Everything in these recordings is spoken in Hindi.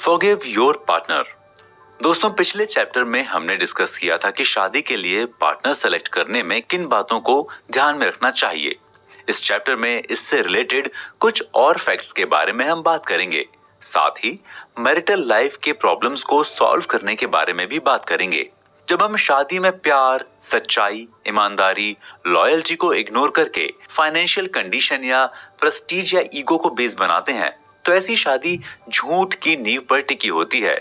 Forgive your partner. दोस्तों, पिछले चैप्टर में हमने डिस्कस किया था कि शादी के लिए पार्टनर सेलेक्ट करने में किन बातों को ध्यान में रखना चाहिए। इस चैप्टर में इससे रिलेटेड कुछ और फैक्ट्स के बारे में हम बात करेंगे। साथ ही मैरिटल लाइफ के प्रॉब्लम्स को सॉल्व करने के बारे में भी बात करेंगे। जब हम शादी में प्यार, सच्चाई, ईमानदारी, लॉयल्टी को इग्नोर करके फाइनेंशियल कंडीशन या प्रेस्टीज या ईगो को बेस बनाते हैं, तो ऐसी शादी झूठ की नींव पर टिकी होती है।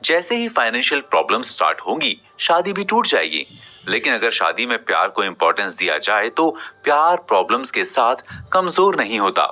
जैसे ही फाइनेंशियल प्रॉब्लम स्टार्ट होंगी, शादी भी टूट जाएगी। लेकिन अगर शादी में प्यार को इंपॉर्टेंस दिया जाए तो प्यार प्रॉब्लम्स के साथ कमजोर नहीं होता,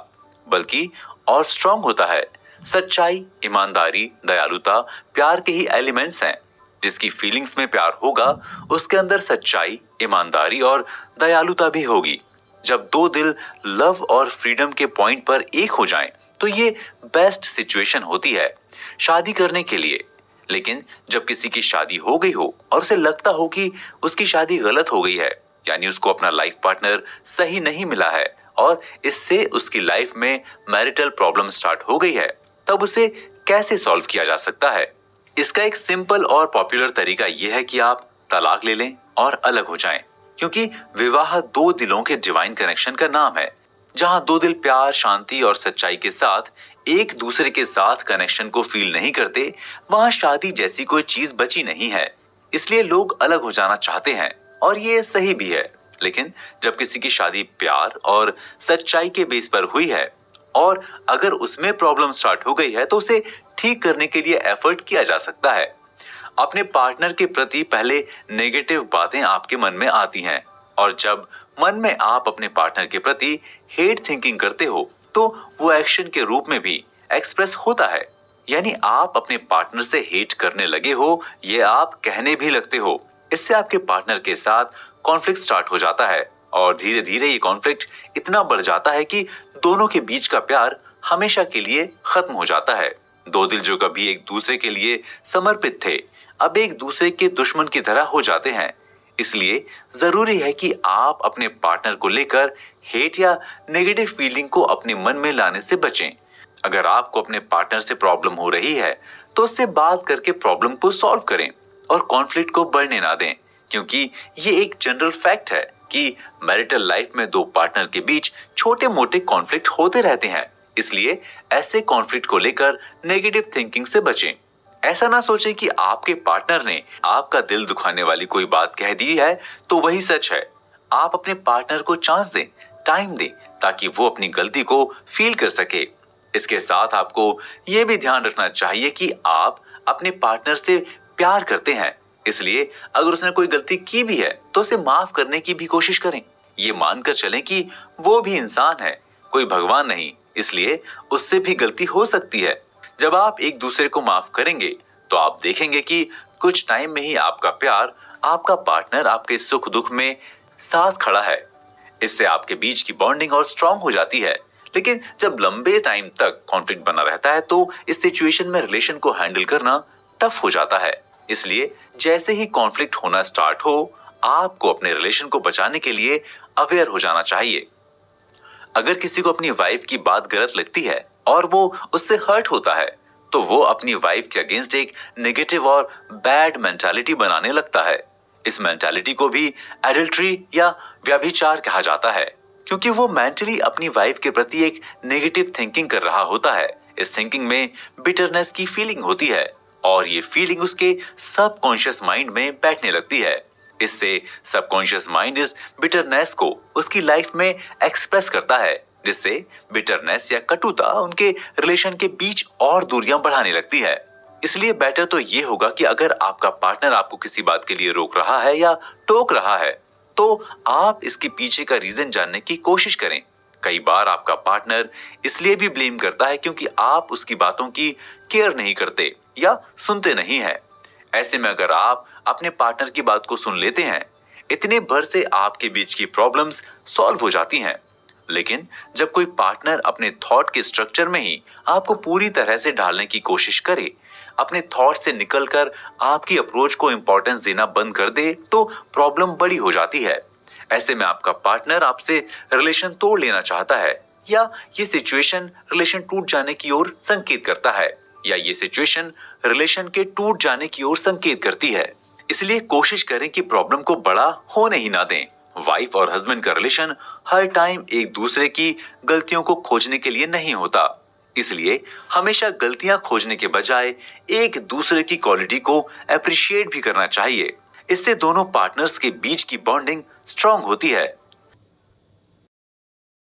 बल्कि और स्ट्रांग होता है। सच्चाई, ईमानदारी, दयालुता प्यार के ही एलिमेंट्स हैं। जिसकी फीलिंग्स में प्यार होगा, उसके अंदर सच्चाई, ईमानदारी और दयालुता भी होगी। जब दो दिल लव और फ्रीडम के पॉइंट पर एक हो जाएं, तो ये बेस्ट सिचुएशन होती है शादी करने के लिए। लेकिन जब किसी की शादी हो गई हो और उसे लगता हो कि उसकी शादी गलत हो गई है, यानी उसको अपना लाइफ पार्टनर सही नहीं मिला है और इससे उसकी लाइफ में मैरिटल प्रॉब्लम स्टार्ट हो गई है, तब उसे कैसे सॉल्व किया जा सकता है? इसका एक सिंपल और पॉपुलर तरीका यह है कि आप तलाक ले लें और अलग हो जाएं, क्योंकि विवाह दो दिलों के डिवाइन कनेक्शन का नाम है। जहां दो दिल प्यार, शांति और सच्चाई के साथ एक दूसरे के साथ कनेक्शन को फील नहीं करते, वहां शादी जैसी कोई चीज बची नहीं है। इसलिए लोग अलग हो जाना चाहते हैं और ये सही भी है। लेकिन जब किसी की शादी प्यार और सच्चाई के बेस पर हुई है और अगर उसमें प्रॉब्लम स्टार्ट हो गई है, तो उसे ठीक करने के लिए एफर्ट किया जा सकता है। अपने पार्टनर के प्रति पहले नेगेटिव बातें आपके मन में आती हैं, और जब मन में आप अपने पार्टनर के प्रति हेट थिंकिंग करते हो, तो वो एक्शन के रूप में भी एक्सप्रेस होता है। यानी आप अपने पार्टनर से हेट करने लगे हो, ये आप कहने भी लगते हो। इससे आपके पार्टनर के साथ कॉन्फ्लिक्ट स्टार्ट हो जाता है और धीरे धीरे ये कॉन्फ्लिक्ट इतना बढ़ जाता है कि दोनों के बीच का प्यार हमेशा के लिए खत्म हो जाता है। दो दिल जो कभी एक दूसरे के लिए समर्पित थे, अब एक दूसरे के दुश्मन की तरह हो जाते हैं। इसलिए जरूरी है कि आप अपने पार्टनर को लेकर हेट या नेगेटिव फीलिंग को अपने मन में लाने से बचें। अगर आपको अपने पार्टनर से प्रॉब्लम हो रही है, तो उससे बात करके प्रॉब्लम को सॉल्व करें और कॉन्फ्लिक्ट को बढ़ने ना दें, क्योंकि ये एक जनरल फैक्ट है कि मैरिटल लाइफ में दो पार्टनर के बीच छोटे मोटे कॉन्फ्लिक्ट होते रहते हैं। इसलिए ऐसे कॉन्फ्लिक्ट को लेकर नेगेटिव थिंकिंग से बचें। ऐसा ना सोचें कि आपके पार्टनर ने आपका दिल दुखाने वाली कोई बात कह दी है तो वही सच है। आप अपने पार्टनर को चांस दें, टाइम दें, ताकि वो अपनी गलती को फील कर सके। इसके साथ आपको ये भी ध्यान रखना चाहिए कि आप अपने पार्टनर से प्यार करते हैं, इसलिए अगर उसने कोई गलती की भी है तो उसे माफ करने की भी कोशिश करें। ये मानकर चलें कि वो भी इंसान है, कोई भगवान नहीं, इसलिए उससे भी गलती हो सकती है। जब आप एक दूसरे को माफ करेंगे, तो आप देखेंगे कि कुछ टाइम में ही आपका प्यार, आपका पार्टनर आपके सुख दुख में साथ खड़ा है। इससे आपके बीच की बॉन्डिंग और स्ट्रांग हो जाती है। लेकिन जब लंबे टाइम तक कॉन्फ्लिक्ट बना रहता है, तो इस सिचुएशन में रिलेशन को हैंडल करना टफ हो जाता है। इसलिए जैसे ही कॉन्फ्लिक्ट होना स्टार्ट हो, आपको अपने रिलेशन को बचाने के लिए अवेयर हो जाना चाहिए। अगर किसी को अपनी वाइफ की बात गलत लगती है और वो उससे हर्ट होता है, तो वो अपनी वाइफ के अगेंस्ट एक नेगेटिव और बैड मेंटालिटी बनाने लगता है। इस मेंटालिटी को भी एडल्ट्री या व्यभिचार कहा जाता है, क्योंकि वो मेंटली अपनी वाइफ के प्रति एक नेगेटिव थिंकिंग कर रहा होता है। इस थिंकिंग में बिटरनेस की फीलिंग होती है और ये फीलिंग उसके सबकॉन्शियस माइंड में बैठने लगती है। इससे सबकॉन्शियस माइंड इस बिटरनेस को उसकी लाइफ में एक्सप्रेस करता है, जिससे बिटरनेस या कटुता उनके रिलेशन के बीच और दूरियां बढ़ाने लगती है। इसलिए बेटर तो ये होगा कि अगर आपका पार्टनर आपको किसी बात के लिए रोक रहा है या टोक रहा है, तो आप इसके पीछे का रीजन जानने की कोशिश करें। कई बार आपका पार्टनर इसलिए भी ब्लेम करता है क्योंकि आप उसकी बातों की केयर नहीं करते या सुनते नहीं हैं। ऐसे में अगर आप अपने पार्टनर की बात को सुन लेते हैं, इतने भर से आपके बीच की प्रॉब्लम्स सॉल्व हो जाती हैं। लेकिन जब कोई पार्टनर अपने थॉट के स्ट्रक्चर में ही आपको पूरी तरह से ढालने की कोशिश करे, अपने थॉट से निकलकर आपकी अप्रोच को इंपॉर्टेंस देना बंद कर दे, तो प्रॉब्लम बड़ी हो जाती है। ऐसे में आपका पार्टनर आपसे रिलेशन तोड़ लेना चाहता है या ये सिचुएशन रिलेशन टूट जाने की ओर संकेत करता है। या ये सिचुएशन रिलेशन के टूट जाने की ओर संकेत करती है। इसलिए कोशिश करें कि प्रॉब्लम को बड़ा होने ही ना दें। वाइफ और हस्बैंड का रिलेशन हर टाइम एक दूसरे की गलतियों को खोजने के लिए नहीं होता। इसलिए हमेशा गलतियां खोजने के बजाय एक दूसरे की क्वालिटी को अप्रिशिएट भी करना चाहिए। इससे दोनों पार्टनर्स के बीच की बॉन्डिंग स्ट्रांग होती है